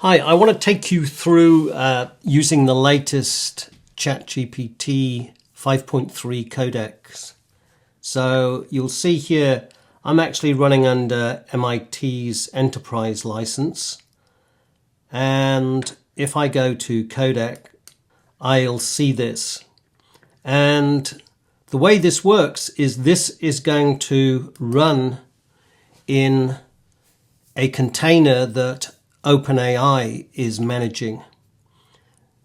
Hi, I want to take you through using the latest GPT 5.3 Codex. So you'll see here, I'm actually running under MIT's enterprise license. And if I go to Codec, I'll see this. And the way this works is this is going to run in a container that OpenAI is managing.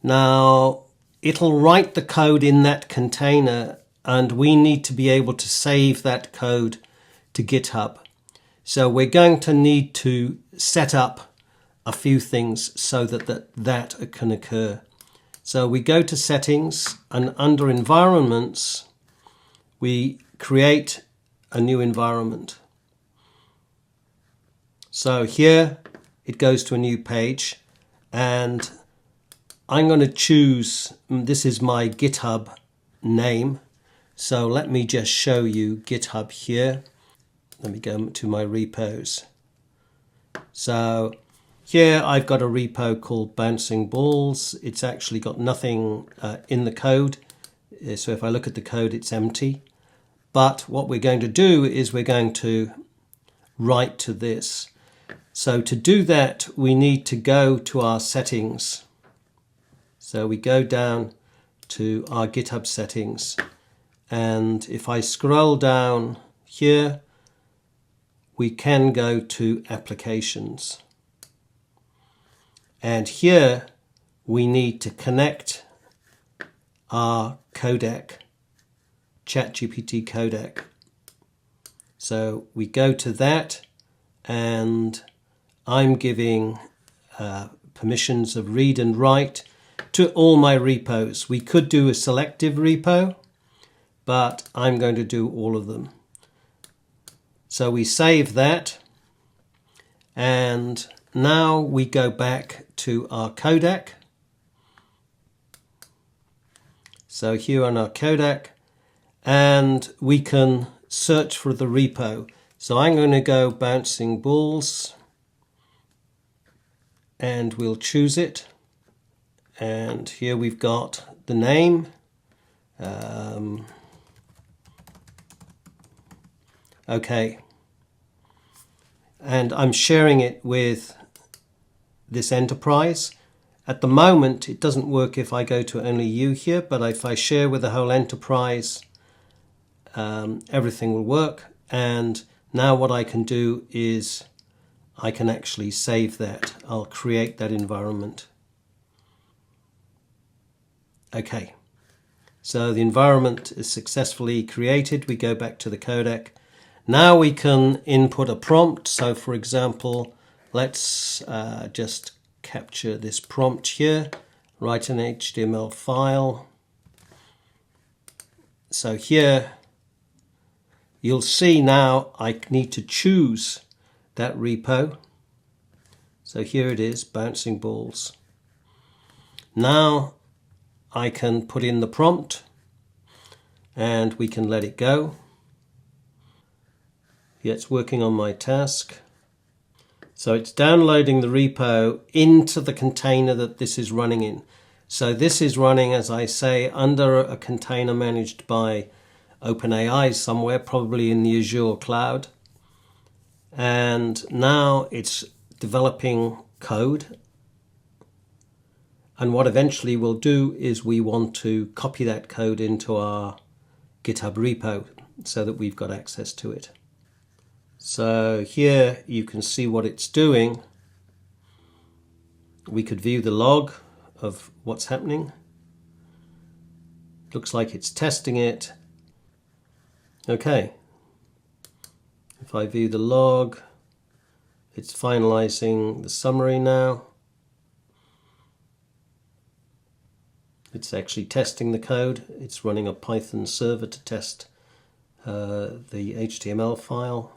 Now, it'll write the code in that container, and we need to be able to save that code to GitHub. So we're going to need to set up a few things so that can occur. So we go to Settings, and under Environments, we create a new environment. So here it goes to a new page, and I'm going to choose, this is my GitHub name. So let me just show you GitHub here. Let me go to my repos. So here I've got a repo called Bouncing Balls. It's actually got nothing in the code. So if I look at the code, it's empty. But what we're going to do is we're going to write to this. So to do that, we need to go to our settings. So we go down to our GitHub settings. And if I scroll down here, we can go to Applications. And here we need to connect our codec, ChatGPT codec. So we go to that, and I'm giving permissions of read and write to all my repos. We could do a selective repo, but I'm going to do all of them. So we save that, and now we go back to our codec. So here on our codec, and we can search for the repo. So I'm going to go Bouncing Balls, and we'll choose it. And here we've got the name. Okay. And I'm sharing it with this enterprise. At the moment, it doesn't work if I go to only you here, but if I share with the whole enterprise, everything will work. And now what I can do is I can actually save that. I'll create that environment. Okay, so the environment is successfully created. We go back to the codec. Now we can input a prompt. So for example, let's just capture this prompt here, write an HTML file. So here you'll see now I need to choose that repo. So here it is, Bouncing Balls. Now I can put in the prompt, and we can let it go. Yeah, it's working on my task. So it's downloading the repo into the container that this is running in. So this is running, as I say, under a container managed by OpenAI somewhere, probably in the Azure cloud. And now it's developing code. And what eventually we'll do is we want to copy that code into our GitHub repo so that we've got access to it. So here you can see what it's doing. We could view the log of what's happening. Looks like it's testing it. Okay. If I view the log, it's finalizing the summary now. It's actually testing the code. It's running a Python server to test the HTML file.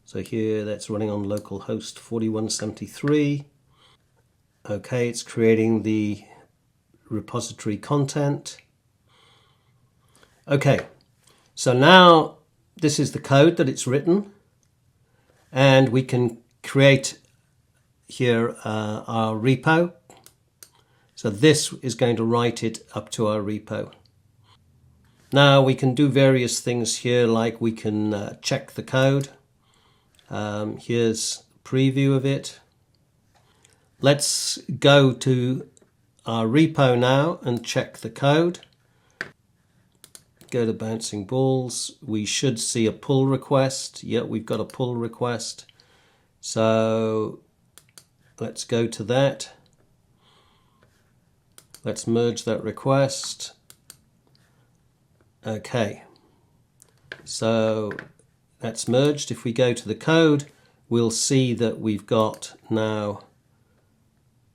So here that's running on localhost 4173. Okay, it's creating the repository content. Okay, so now this is the code that it's written, and we can create here our repo. So this is going to write it up to our repo. Now we can do various things here, like we can check the code. Here's a preview of it. Let's go to our repo now and check the code. Go to bouncing balls. We should see a pull request. Yep, we've got a pull request. So let's go to that. Let's merge that request. Okay, so that's merged. If we go to the code, we'll see that we've got now,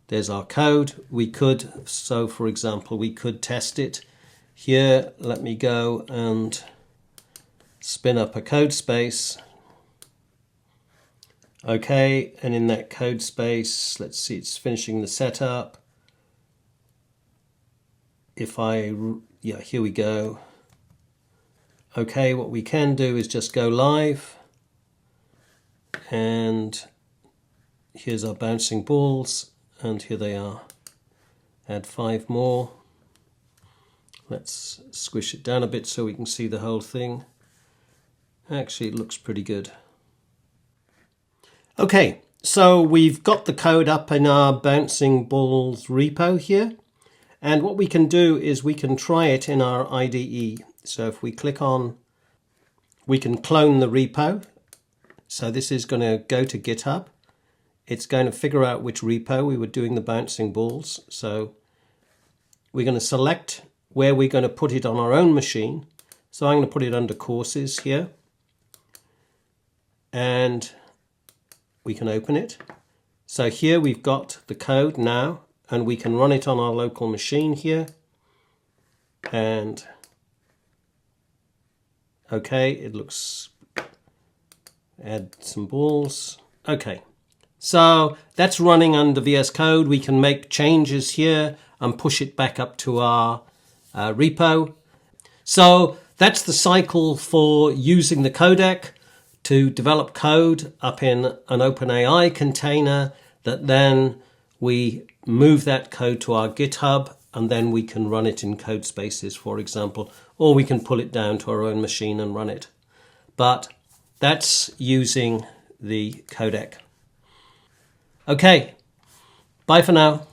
there's our code. We could, so for example, we could test it. Here, let me go and spin up a code space. Okay, and in that code space, let's see, it's finishing the setup. Yeah, here we go. Okay, what we can do is just go live, and here's our bouncing balls, and here they are. Add 5 more. Let's squish it down a bit so we can see the whole thing. Actually, it looks pretty good. Okay, so we've got the code up in our bouncing balls repo here, and what we can do is we can try it in our IDE. So if we click on, we can clone the repo. So this is going to go to GitHub. It's going to figure out which repo we were doing the bouncing balls. So we're going to select where we're going to put it on our own machine. So I'm going to put it under courses here. And we can open it. So here we've got the code now, and we can run it on our local machine here. And okay, it looks, add some balls. Okay, so that's running under VS Code. We can make changes here and push it back up to our repo. So that's the cycle for using the codec to develop code up in an OpenAI container, that then we move that code to our GitHub, and then we can run it in code spaces, for example, or we can pull it down to our own machine and run it. But that's using the codec. Okay, bye for now.